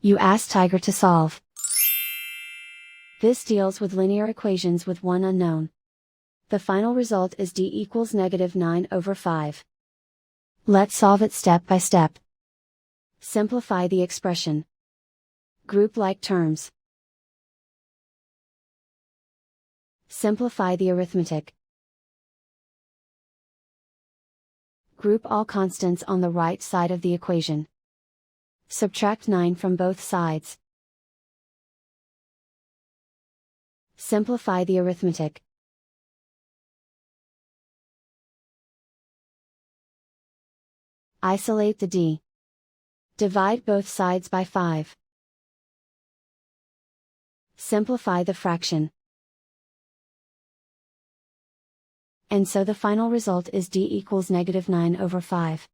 You ask Tiger to solve. This deals with linear equations with one unknown. The final result is d equals -9/5. Let's solve it step by step. Simplify the expression. Group like terms. Simplify the arithmetic. Group all constants on the right side of the equation. Subtract 9 from both sides. Simplify the arithmetic. Isolate the d. Divide both sides by 5. Simplify the fraction. And so the final result is d equals -9/5.